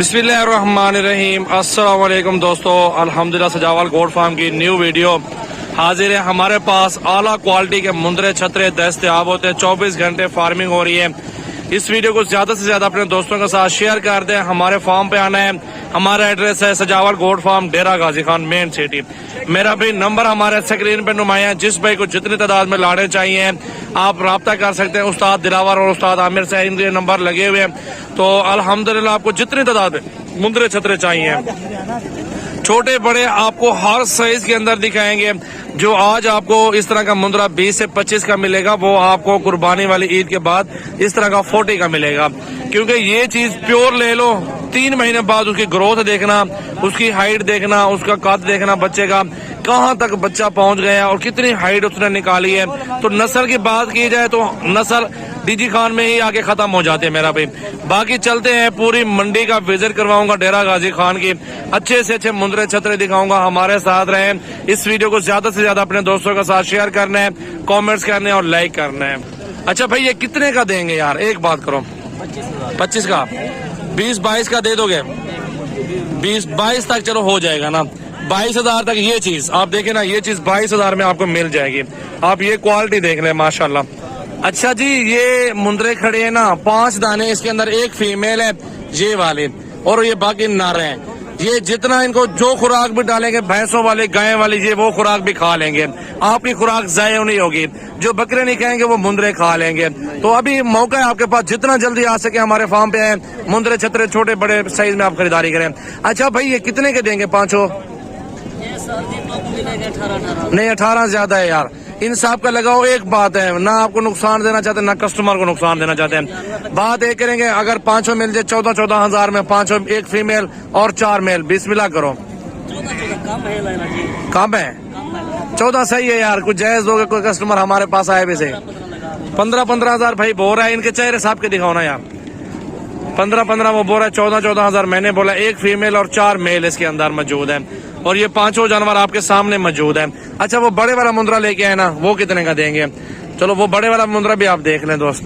बिस्मिल्लाहिर्रहमानिर्रहीम। अस्सलाम वालेकुम दोस्तों, अल्हम्दुलिल्लाह सजावल गोट फार्म की न्यू वीडियो हाजिर है। हमारे पास आला क्वालिटी के मुंदरे छतरे दस्तयाब होते हैं। 24 घंटे फार्मिंग हो रही है। इस वीडियो को ज्यादा से ज्यादा अपने दोस्तों के साथ शेयर कर दें। हमारे फार्म पे आना है। हमारा एड्रेस है सजावल गोट फार्म, डेरा गाजी खान, मेन सिटी। मेरा भी नंबर हमारे स्क्रीन पे नुमाया है। जिस भाई को जितनी तादाद में लाड़े चाहिए आप राब्ता कर सकते हैं। उस्ताद दिलावर और उस्ताद आमिर से इनके नंबर लगे हुए हैं। तो अल्हम्दुलिल्लाह आपको जितनी तादाद में मुंदरे छतरे चाहिए, छोटे बड़े, आपको हर साइज के अंदर दिखाएंगे। जो आज आपको इस तरह का मुंदरा 20 से 25 का मिलेगा, वो आपको कुर्बानी वाली ईद के बाद इस तरह का 40 का मिलेगा। क्योंकि ये चीज प्योर ले लो, 3 महीने बाद उसकी ग्रोथ देखना, उसकी हाइट देखना, उसका कद देखना, बच्चे का कहाँ तक बच्चा पहुंच गया और कितनी हाइट उसने निकाली है। तो नस्ल की बात की जाए तो नस्ल डीजी खान में ही आके खत्म हो जाते हैं मेरा भाई। बाकी चलते हैं, पूरी मंडी का विजिट करवाऊंगा डेरा गाजी खान की, अच्छे से अच्छे मुंदरे छतरे दिखाऊंगा। हमारे साथ रहें। इस वीडियो को ज्यादा से ज्यादा अपने दोस्तों के साथ शेयर करना है, कमेंट्स करने और लाइक करना है। अच्छा भाई, ये कितने का देंगे यार? एक बात करो, 25 का, 20-22 का दे दोगे? 20-22 तक चलो हो जाएगा ना। 22,000 तक ये चीज आप देखें ना, ये चीज 22,000 में आपको मिल जाएगी। आप ये क्वालिटी देख लें माशाल्लाह। अच्छा जी, ये मुंदरे खड़े हैं ना, 5 दाने, इसके अंदर एक फीमेल है ये वाले, और ये बाकी नर हैं। ये जितना इनको जो खुराक भी डालेंगे, भैंसों वाले, गाय वाली, ये वो खुराक भी खा लेंगे। आपकी खुराक ज़ाया नहीं होगी। जो बकरे नहीं खाएंगे वो मुंदरे खा लेंगे। तो अभी मौका है आपके पास, जितना जल्दी आ सके हमारे फार्म पे आए, मुंदरे छतरे छोटे बड़े साइज में आप खरीदारी करें। अच्छा भाई, ये कितने के देंगे पांचों? नहीं, 18 ज्यादा है यार। इन सब का लगाओ। एक बात है, ना आपको नुकसान देना चाहते ना कस्टमर को नुकसान देना चाहते हैं। बात एक करेंगे, अगर पांचों मिल जाए 14-14 हजार में, पांचों, एक फीमेल और 4 मेल, बिस्मिल्लाह करो। कम है 14 सही है यार। कुछ जायज दोगे? कोई कस्टमर हमारे पास आए वैसे 15-15 हजार भाई बोल रहा है। इनके चेहरे साहब के दिखाओ ना यार। 15-15 वो बोल रहा है, 14-14 हजार मैंने बोला। एक फीमेल और 4 मेल इसके अंदर मौजूद है, और ये पांचों जानवर आपके सामने मौजूद है। अच्छा, वो बड़े वाला मुंदरा लेके आए ना, वो कितने का देंगे? चलो वो बड़े वाला मुंदरा भी आप देख लें दोस्त।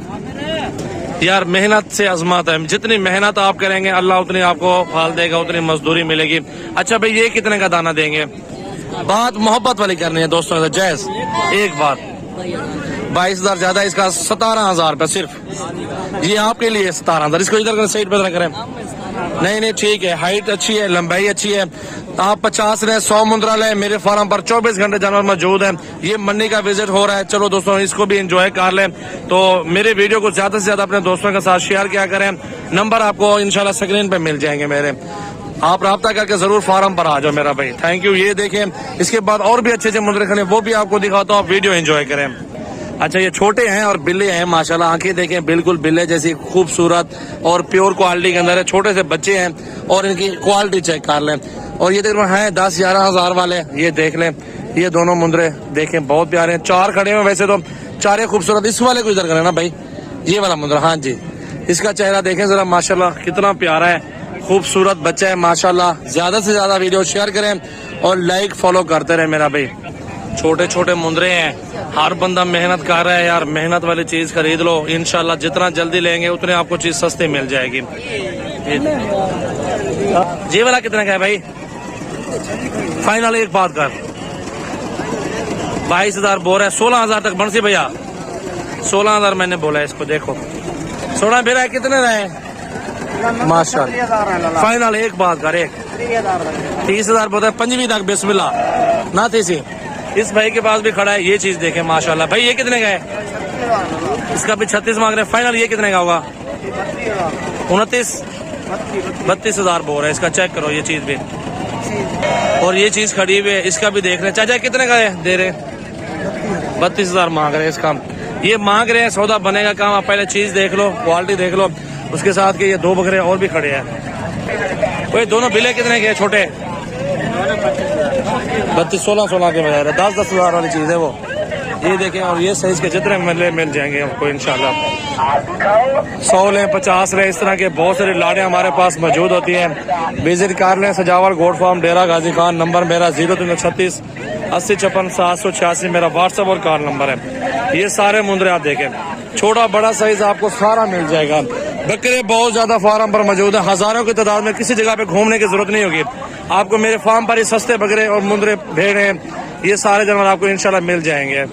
यार मेहनत से आजमाता है, जितनी मेहनत आप करेंगे अल्लाह उतनी आपको फल देगा, उतनी मजदूरी मिलेगी। अच्छा भाई, ये कितने का दाना देंगे? बात मोहब्बत वाली करनी है दोस्तों से। जैस एक बात, 22,000 ज्यादा, इसका 17,000 रुपये सिर्फ। ये आपके लिए 17,000। इसको इधर साइड पर करें। नहीं ठीक है, हाइट अच्छी है, लंबाई अच्छी है। आप 50 लें, 100 मुंदरा लें, मेरे फार्म पर 24 घंटे जानवर मौजूद हैं। ये मंडी का विजिट हो रहा है। चलो दोस्तों, इसको भी एंजॉय कर लें। तो मेरे वीडियो को ज्यादा से ज्यादा अपने दोस्तों के साथ शेयर किया करें। नंबर आपको इंशाल्लाह स्क्रीन पे मिल जाएंगे मेरे। आप राब्ता करके जरूर फार्म पर आ जाओ मेरा भाई। Thank you. ये देखें, इसके बाद और भी अच्छे अच्छे मुंदरे खड़े, वो भी आपको दिखाता हूँ। आप वीडियो एंजॉय करें। अच्छा, ये छोटे हैं और बिल्ले हैं माशाल्लाह। आंखें देखें, बिल्कुल बिल्ले जैसी खूबसूरत और प्योर क्वालिटी के अंदर है। छोटे से बच्चे हैं और इनकी क्वालिटी चेक कर लें। और ये देख हैं 10-11 हजार वाले, ये देख लें। ये दोनों मुंदरे देखें, बहुत प्यारे हैं। 4 खड़े हैं, वैसे तो 4 खूबसूरत। इस वाले को इधर करें ना भाई, ये वाला मुंदरा। हाँ जी, इसका चेहरा देखें जरा, माशाल्लाह कितना प्यारा है, खूबसूरत बच्चा है माशाल्लाह। ज्यादा से ज्यादा वीडियो शेयर करें और लाइक फॉलो करते रहे मेरा भाई। छोटे छोटे मुंदरे हैं, हर बंदा मेहनत कर रहा है यार। मेहनत वाली चीज खरीद लो, इंशाल्लाह जितना जल्दी लेंगे उतने आपको चीज सस्ती मिल जाएगी। ये वाला कितने का है भाई? फाइनल एक बात कर, 22,000 बोल रहा है। 16,000 तक बंसी भैया, 16,000 मैंने बोला है इसको। देखो 16 मेरा है, कितने रहे माशाल्लाह। फाइनल एक बात कर, एक 30,000 बोलता है। 25 तक बिस्मिल्लाह ना थी सी। इस भाई के पास भी खड़ा है, ये चीज देखें माशाल्लाह। भाई ये कितने का है? इसका भी 36 मांग रहे हैं। फाइनल ये कितने का होगा? 32,000 बोल रहा है इसका। चेक करो ये चीज भी, और ये चीज खड़ी हुई है, इसका भी देख रहे हैं। चाचा कितने का है दे रहे? 32,000 मांग रहे हैं इसका। ये मांग रहे हैं, सौदा बनेगा काम। आप पहले चीज देख लो, क्वालिटी देख लो, उसके साथ के ये 2 बकरे और भी खड़े हैं। वही दोनों बिले कितने के छोटे? 32-16 के बजाय 10-10 हजार वाली चीज है वो। ये देखें, और ये साइज के जितने मिल जाएंगे आपको इंशाल्लाह। 100 लें, 50 लें, इस तरह के बहुत सारी लाड़े हमारे पास मौजूद होती हैं। विजिट कर लें सजावल गोट फार्म, डेरा गाजी खान। नंबर मेरा 0336 8054 786 मेरा व्हाट्सएप और कार नंबर है। ये सारे मुंदरे आप देखें, छोटा बड़ा साइज आपको सारा मिल जाएगा। बकरे बहुत ज्यादा फार्म पर मौजूद है, हजारों की तादाद में। किसी जगह पे घूमने की जरूरत नहीं होगी आपको, मेरे फार्म पर ही सस्ते बकरे और मुंदरे भेड़ हैं, ये सारे जानवर आपको इंशाल्लाह मिल जाएंगे।